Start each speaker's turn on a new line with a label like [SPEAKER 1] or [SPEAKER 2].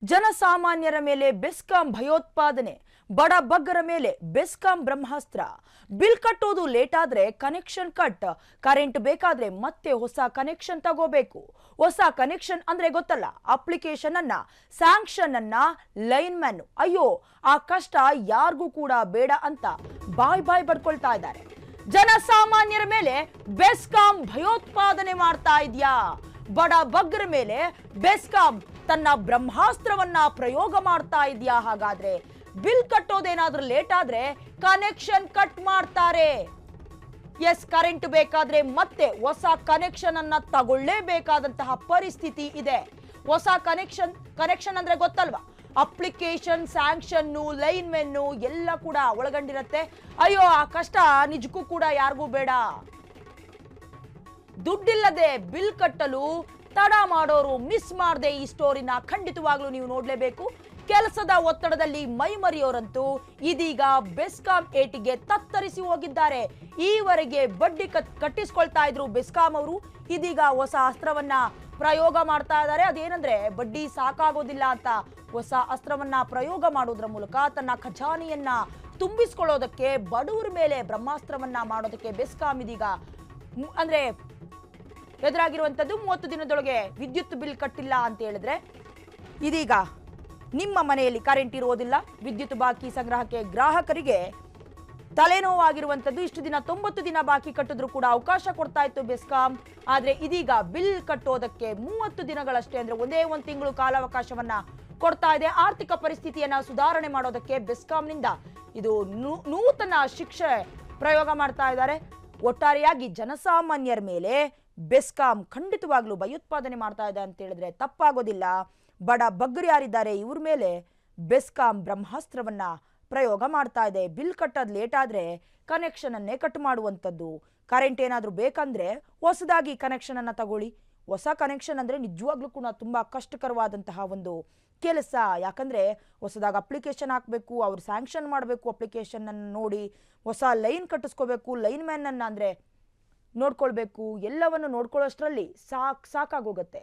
[SPEAKER 1] ಜನಸಾಮಾನ್ಯರ ಮೇಲೆ ಬೆಸ್ಕಾಂ ಭಯೋತ್ಪಾದನೆ, ಬಡ ಬಗ್ಗರ ಮೇಲೆ ಬೆಸ್ಕಾಂ ಬ್ರಹ್ಮಾಸ್ತ್ರ. ಬಿಲ್ ಕಟ್ಟೋದು ಲೇಟ್ ಆದ್ರೆ ಕನೆಕ್ಷನ್ ಕಟ್, ಕರೆಂಟ್ ಬೇಕಾದ್ರೆ ಮತ್ತೆ ಹೊಸ ಕನೆಕ್ಷನ್ ತಗೋಬೇಕು. ಹೊಸ ಕನೆಕ್ಷನ್ ಅಂದ್ರೆ ಗೊತ್ತಲ್ಲ, ಅಪ್ಲಿಕೇಶನ್ ಅನ್ನ, ಸ್ಯಾಂಕ್ಷನ್ ಅನ್ನ, ಲೈನ್ ಮ್ಯಾನ್. ಅಯ್ಯೋ ಆ ಕಷ್ಟ ಯಾರಿಗೂ ಕೂಡ ಬೇಡ ಅಂತ ಬಾಯ್ ಬಡ್ಕೊಳ್ತಾ ಇದ್ದಾರೆ. ಜನಸಾಮಾನ್ಯರ ಮೇಲೆ ಬೆಸ್ಕಾಂ ಭಯೋತ್ಪಾದನೆ ಮಾಡ್ತಾ ಇದೆಯಾ? ಬಡ ಬಗ್ಗರ ಮೇಲೆ ಬೆಸ್ಕಾಂ ತನ್ನ ಬ್ರಹ್ಮಾಸ್ತ್ರವನ್ನ ಪ್ರಯೋಗ ಮಾಡ್ತಾ ಇದೆಯಾ? ಹಾಗಾದ್ರೆ ಬಿಲ್ ಕಟ್ಟೋದೇನಾದ್ರೂ ಲೇಟ್ ಆದ್ರೆ ಕನೆಕ್ಷನ್ ಕಟ್ ಮಾಡ್ತಾರೆ. ಎಸ್, ಕರೆಂಟ್ ಬೇಕಾದ್ರೆ ಮತ್ತೆ ಹೊಸ ಕನೆಕ್ಷನ್ ಅನ್ನ ತಗೊಳ್ಳೇಬೇಕಾದಂತಹ ಪರಿಸ್ಥಿತಿ ಇದೆ. ಹೊಸ ಕನೆಕ್ಷನ್ ಅಂದ್ರೆ ಗೊತ್ತಲ್ವಾ, ಅಪ್ಲಿಕೇಶನ್, ಸ್ಯಾಂಕ್ಷನ್, ಲೈನ್ ಮೆನ್ನು ಎಲ್ಲ ಕೂಡ ಒಳಗೊಂಡಿರತ್ತೆ. ಅಯ್ಯೋ ಆ ಕಷ್ಟ ನಿಜಕ್ಕೂ ಕೂಡ ಯಾರಿಗೂ ಬೇಡ. ದುಡ್ಡಿಲ್ಲದೆ ಬಿಲ್ ಕಟ್ಟಲು ತಡ ಮಾಡೋರು ಮಿಸ್ ಮಾಡದೆ ಈ ಸ್ಟೋರಿನ ಖಂಡಿತವಾಗ್ಲೂ ನೀವು ನೋಡ್ಲೇಬೇಕು. ಕೆಲಸದ ಒತ್ತಡದಲ್ಲಿ ಮೈಮರಿಯೋರಂತೂ ಇದೀಗ ಬೆಸ್ಕಾಂ ಏಟಿಗೆ ತತ್ತರಿಸಿ ಹೋಗಿದ್ದಾರೆ. ಈವರೆಗೆ ಬಡ್ಡಿ ಕಟ್ಟಿಸ್ಕೊಳ್ತಾ ಇದ್ರು ಬೆಸ್ಕಾಂ ಅವರು, ಇದೀಗ ಹೊಸ ಅಸ್ತ್ರವನ್ನ ಪ್ರಯೋಗ ಮಾಡ್ತಾ ಇದ್ದಾರೆ. ಅದೇನಂದ್ರೆ ಬಡ್ಡಿ ಸಾಕಾಗೋದಿಲ್ಲ ಅಂತ ಹೊಸ ಅಸ್ತ್ರವನ್ನ ಪ್ರಯೋಗ ಮಾಡೋದ್ರ ಮೂಲಕ ತನ್ನ ಖಜಾನೆಯನ್ನ ತುಂಬಿಸ್ಕೊಳ್ಳೋದಕ್ಕೆ, ಬಡವರ ಮೇಲೆ ಬ್ರಹ್ಮಾಸ್ತ್ರವನ್ನ ಮಾಡೋದಕ್ಕೆ ಬೆಸ್ಕಾಂ ಇದೀಗ ಅಂದ್ರೆ ಎದುರಾಗಿರುವಂತದ್ದು. 30 ದಿನದೊಳಗೆ ವಿದ್ಯುತ್ ಬಿಲ್ ಕಟ್ಟಿಲ್ಲ ಅಂತ ಹೇಳಿದ್ರೆ ಇದೀಗ ನಿಮ್ಮ ಮನೆಯಲ್ಲಿ ಕರೆಂಟ್ ಇರೋದಿಲ್ಲ. ವಿದ್ಯುತ್ ಬಾಕಿ ಸಂಗ್ರಹಕ್ಕೆ ಗ್ರಾಹಕರಿಗೆ ತಲೆನೋವಾಗಿರುವಂತದ್ದು. ಇಷ್ಟು ದಿನ 90 ದಿನ ಬಾಕಿ ಕಟ್ಟಿದ್ರು ಕೂಡ ಅವಕಾಶ ಕೊಡ್ತಾ ಇತ್ತು ಬೆಸ್ಕಾಂ. ಆದ್ರೆ ಇದೀಗ ಬಿಲ್ ಕಟ್ಟೋದಕ್ಕೆ 30 ದಿನಗಳಷ್ಟೇ, ಅಂದ್ರೆ ಒಂದೇ ಒಂದು ತಿಂಗಳು ಕಾಲಾವಕಾಶವನ್ನ ಕೊಡ್ತಾ ಇದೆ. ಆರ್ಥಿಕ ಪರಿಸ್ಥಿತಿಯನ್ನ ಸುಧಾರಣೆ ಮಾಡೋದಕ್ಕೆ ಬೆಸ್ಕಾಂನಿಂದ ಇದು ನೂತನ ಶಿಕ್ಷೆ ಪ್ರಯೋಗ ಮಾಡ್ತಾ ಇದ್ದಾರೆ. ಒಟ್ಟಾರೆಯಾಗಿ ಜನಸಾಮಾನ್ಯರ ಮೇಲೆ ಬೆಸ್ಕಾಂ ಖಂಡಿತವಾಗ್ಲೂ ಭಯೋತ್ಪಾದನೆ ಮಾಡ್ತಾ ಇದೆ ಅಂತ ಹೇಳಿದ್ರೆ ತಪ್ಪಾಗೋದಿಲ್ಲ. ಬಡ ಬಗ್ಗರು ಯಾರಿದ್ದಾರೆ ಇವ್ರ ಮೇಲೆ ಬೆಸ್ಕಾಂ ಬ್ರಹ್ಮಾಸ್ತ್ರವನ್ನ ಪ್ರಯೋಗ ಮಾಡ್ತಾ ಇದೆ. ಬಿಲ್ ಕಟ್ಟೋದು ಲೇಟ್ ಆದ್ರೆ ಕನೆಕ್ಷನ್ ಅನ್ನೇ ಕಟ್ ಮಾಡುವಂಥದ್ದು. ಕರೆಂಟ್ ಏನಾದರೂ ಬೇಕಂದ್ರೆ ಹೊಸದಾಗಿ ಕನೆಕ್ಷನ್ ಅನ್ನ ತಗೊಳ್ಳಿ. ಹೊಸ ಕನೆಕ್ಷನ್ ಅಂದ್ರೆ ನಿಜವಾಗ್ಲೂ ಕೂಡ ತುಂಬಾ ಕಷ್ಟಕರವಾದಂತಹ ಒಂದು ಕೆಲಸ. ಯಾಕಂದ್ರೆ ಹೊಸದಾಗಿ ಅಪ್ಲಿಕೇಶನ್ ಹಾಕಬೇಕು, ಅವ್ರು ಸ್ಯಾಂಕ್ಷನ್ ಮಾಡಬೇಕು, ಅಪ್ಲಿಕೇಶನ್ ಅನ್ನು ನೋಡಿ ಹೊಸ ಲೈನ್ ಕಟ್ಟಿಸ್ಕೋಬೇಕು, ಲೈನ್ ಮ್ಯಾನ್ ಅನ್ನ ಅಂದ್ರೆ ನೋಡ್ಕೊಳ್ಬೇಕು. ಎಲ್ಲವನ್ನು ನೋಡ್ಕೊಳ್ಳೋಷ್ಟರಲ್ಲಿ ಸಾಕಾಗೋಗತ್ತೆ.